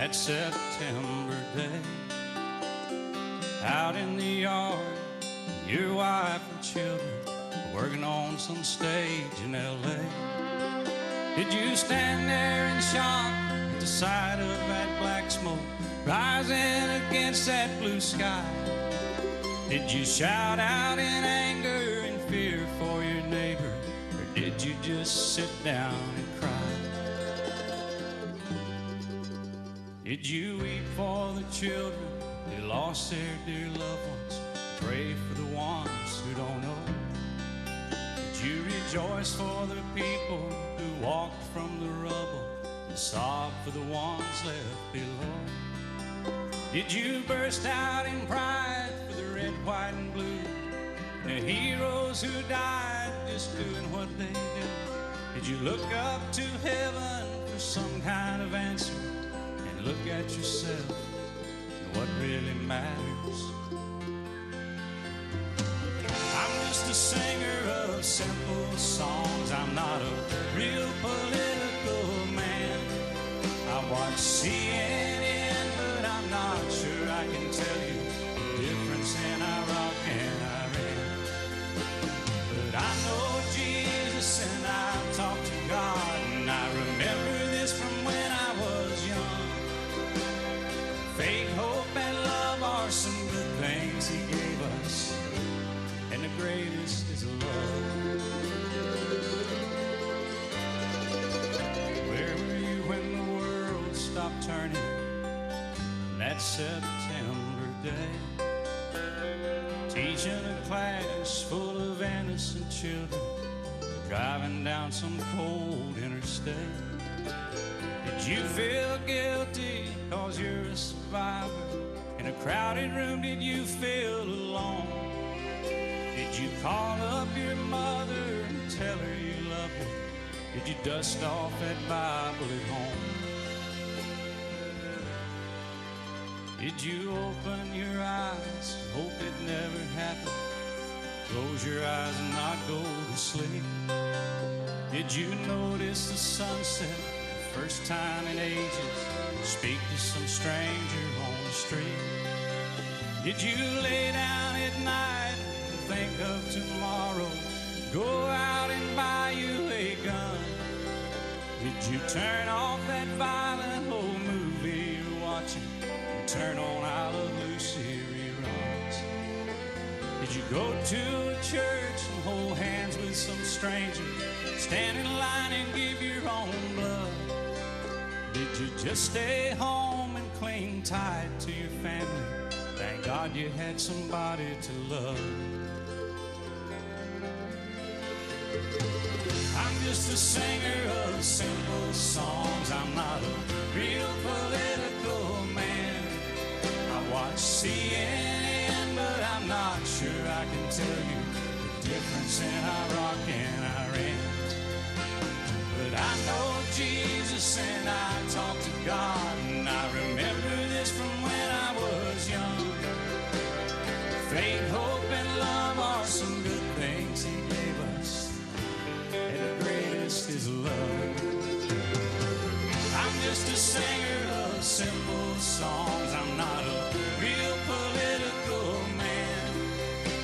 that September day. Out in the yard, your wife and children working on some stage in L.A. Did you stand there in shock at the sight of that black smoke rising against that blue sky? Did you shout out in anger and fear for your neighbor, or did you just sit down and cry? Did you weep for the children who lost their dear loved ones? Pray for the ones who don't know? Did you rejoice for the people who walked from the rubble and sob for the ones left below? Did you burst out in pride for the red, white, and blue, and the heroes who died just doing what they do? Did you look up to heaven for some kind of answer and look at yourself and what really matters? I'm just a singer of simple songs. I'm not a real political man. I watch CNN, but I'm not sure I can tell you the difference in Iraq and Iran. But I know Jesus and I talk to God, and I remember this from when I was young. Faith, hope, and love are some good things He gave us, and the greatest is love. Where were you when the world stopped turning that September day? Teaching a class full of innocent children, driving down some cold interstate. Did you feel guilty cause you're a survivor? In a crowded room, did you feel alone? Did you call up your mother and tell her you loved her? Did you dust off that Bible at home? Did you open your eyes, hope it never happened? Close your eyes and not go to sleep? Did you notice the sunset the first time in ages? Speak to some stranger on the street? Did you lay down at night and think of tomorrow? Go out and buy you a gun? Did you turn off that violent old movie you're watching and turn on I Love Lucy reruns? Did you go to a church and hold hands with some stranger, stand in line and give your own blood? Did you just stay home and cling tight to your family? Thank God you had somebody to love. I'm just a singer of simple songs. I'm not a real political man. I watch CNN, but I'm not sure I can tell you the difference in Iraq and Iran. But I know Jesus and I talk to God, and I remember this from when I was young. Faith, hope, and love are some good things He gave us, and the greatest is love. I'm just a singer of simple songs. I'm not a real political man.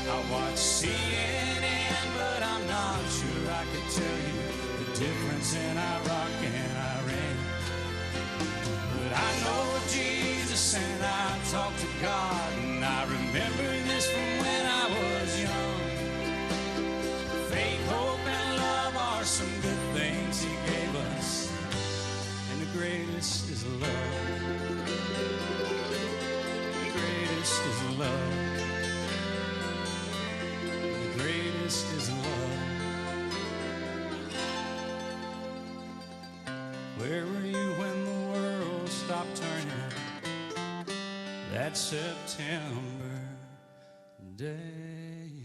I watch CNN, but I'm not sure I could tell you the difference in Iraq and Iran. But I know Jesus and I talk to God, and I remember this from when I was young. Faith, hope, and love are some good things He gave us, and the greatest is love. The greatest is love. The greatest is love. Where were you when the world stopped turning that September day?